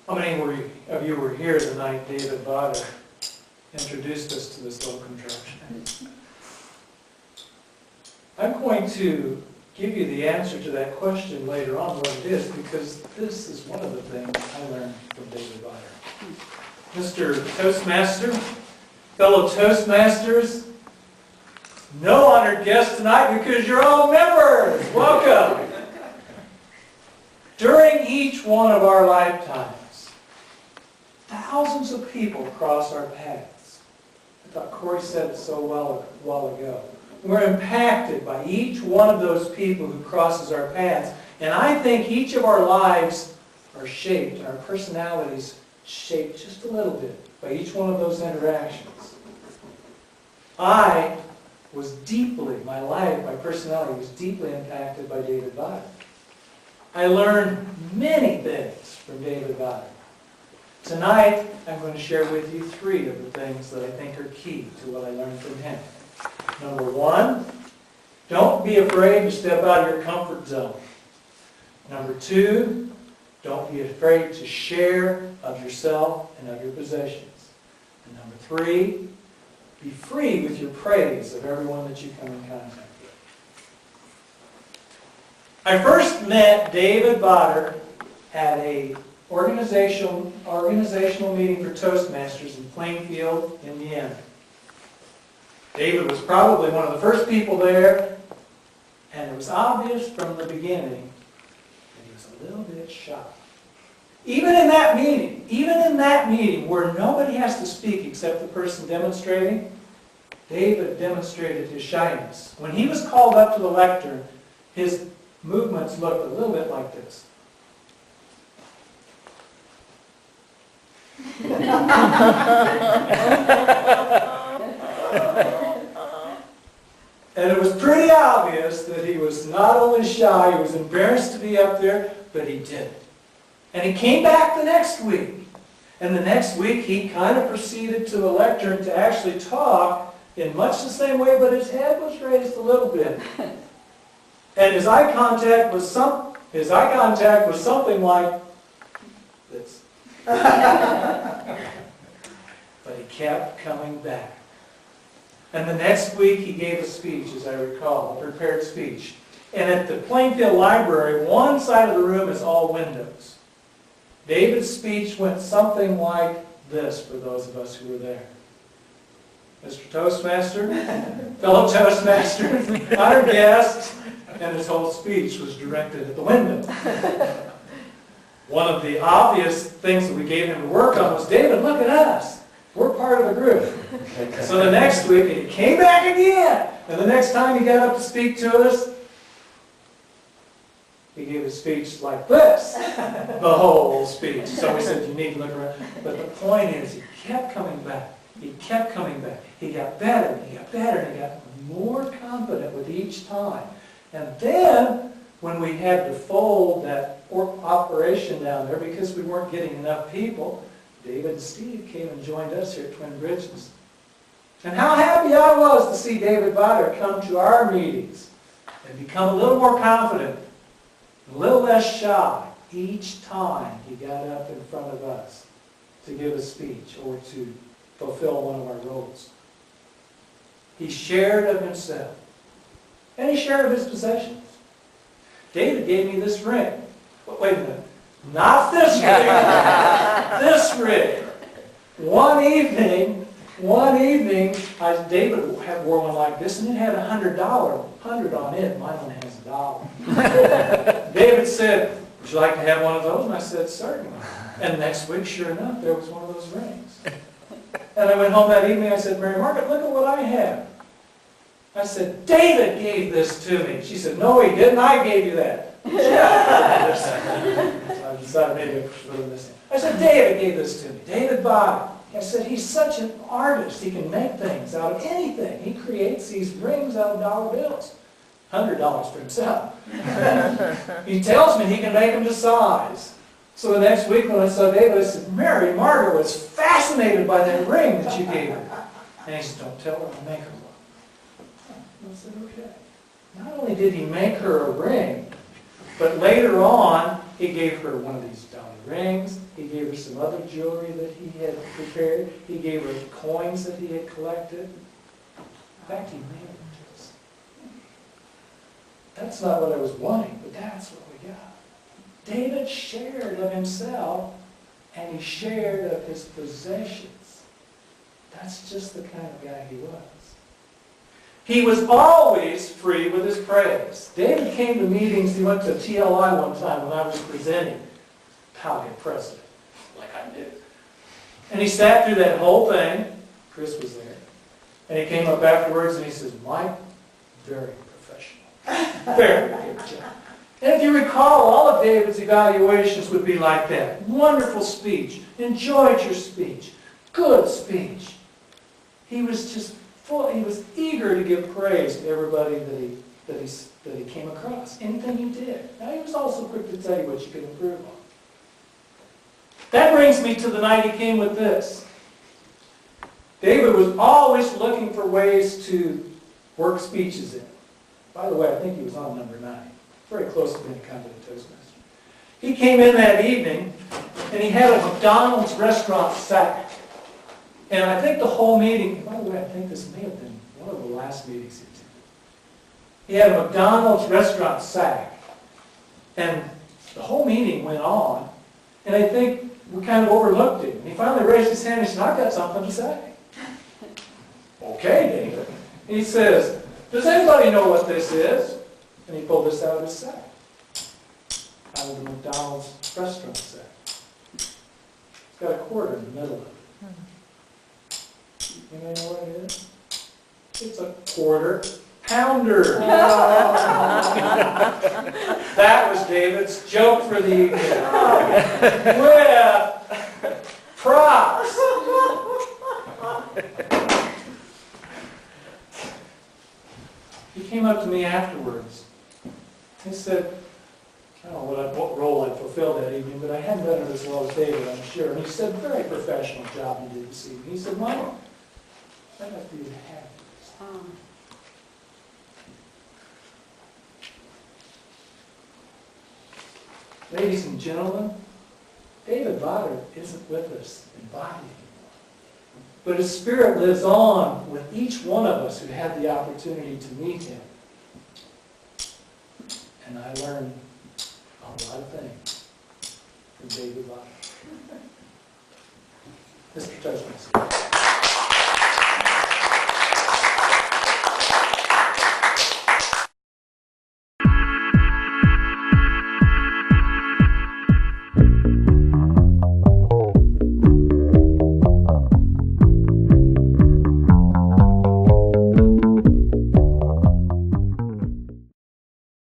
How many of you were here the night David Vatter introduced us to this little contraption? I'm going to give you the answer to that question later on, what it is, because this is one of the things I learned from David Vatter. Mr. Toastmaster, fellow Toastmasters, no honored guests tonight because you're all members. Welcome. During each one of our lifetimes, thousands of people cross our paths. I thought Corey said it so well a while ago. We're impacted by each one of those people who crosses our paths. And I think each of our lives are shaped, and our personalities shaped just a little bit by each one of those interactions. My life, my personality was deeply impacted by David Vatter. I learned many things from David Vatter. Tonight, I'm going to share with you 3 of the things that I think are key to what I learned from him. Number 1, don't be afraid to step out of your comfort zone. Number 2, don't be afraid to share of yourself and of your possessions. And number 3, be free with your praise of everyone that you come in contact with. I first met David Vatter at a organizational meeting for Toastmasters in Plainfield, Indiana. David was probably one of the first people there, and it was obvious from the beginning that he was a little bit shy. Even in that meeting where nobody has to speak except the person demonstrating, David demonstrated his shyness. When he was called up to the lectern, his movements looked a little bit like this. And it was pretty obvious that he was not only shy, he was embarrassed to be up there, but he did it. And he came back the next week. And the next week he kind of proceeded to the lectern to actually talk in much the same way, but his head was raised a little bit. And his eye contact was something like this. But he kept coming back. And the next week he gave a speech, as I recall, a prepared speech. And at the Plainfield Library, one side of the room is all windows. David's speech went something like this for those of us who were there. Mr. Toastmaster, fellow Toastmasters, honored guests, and his whole speech was directed at the window. One of the obvious things that we gave him to work on was, David, look at us. We're part of the group. So the next week, he came back again. And the next time he got up to speak to us, he gave a speech like this. The whole speech. So we said, you need to look around. But the point is, he kept coming back. He kept coming back. He got better, and he got better, and he got more confident with each time. And then, when we had to fold that operation down there because we weren't getting enough people, David and Steve came and joined us here at Twin Bridges. And how happy I was to see David Vatter come to our meetings and become a little more confident, a little less shy each time he got up in front of us to give a speech or to fulfill one of our roles. He shared of himself. And he shared of his possessions. David gave me this ring. Wait a minute. Not this ring. This ring. One evening, David wore one like this, and it had $100 on it. Mine only has $1. David said, would you like to have one of those? And I said, certainly. And next week, sure enough, there was one of those rings. And I went home that evening, I said, Mary Margaret, look at what I have. I said, David gave this to me. She said, no, he didn't. I gave you that. So I decided maybe I should put this in. I said, David gave this to me. David Vatter. I said, he's such an artist. He can make things out of anything. He creates these rings out of dollar bills. $100 for himself. He tells me he can make them to size. So the next week when I saw David, I said, Mary Margaret was fascinated by that ring that you gave her. And he said, don't tell her, I'll make her one. I said, okay. Not only did he make her a ring, but later on, he gave her one of these dollar rings. He gave her some other jewelry that he had prepared. He gave her coins that he had collected. In fact, he made them to us. That's not what I was wanting, but that's what we got. David shared of himself, and he shared of his possessions. That's just the kind of guy he was. He was always free with his praise. David came to meetings. He went to TLI one time when I was presenting. Italian president, like I did. And he sat through that whole thing. Chris was there. And he came up afterwards and he says, Mike, very professional. Very good job. And if you recall, all of David's evaluations would be like that. Wonderful speech. Enjoyed your speech. Good speech. He was just full. He was eager to give praise to everybody that he came across. Anything he did. Now he was also quick to tell you what you could improve on. That brings me to the night he came with this. David was always looking for ways to work speeches in. By the way, I think he was on number 9. Very close to being a competent Toastmaster. He came in that evening, and he had a McDonald's restaurant sack. And I think the whole meeting, by the way, I think this may have been one of the last meetings he attended. He had a McDonald's restaurant sack. And the whole meeting went on, and I think we kind of overlooked him. And he finally raised his hand and he said, I've got something to say. Okay, David. And he says, does anybody know what this is? And he pulled this out of his sack. Out of the McDonald's restaurant sack. It's got a quarter in the middle of it. Anybody know what it is? It's a quarter pounder. That was David's joke for the evening. With props. He came up to me afterwards. He said, I don't know what role I fulfilled that evening, but I hadn't done it as well as David, I'm sure. And he said, very professional job you did this evening. He said, Mike, I'd like for you to have this. Ladies and gentlemen, David Vatter isn't with us in body anymore. But his spirit lives on with each one of us who had the opportunity to meet him. And I learned a lot of things from David Vatter. Mr. Toastmaster.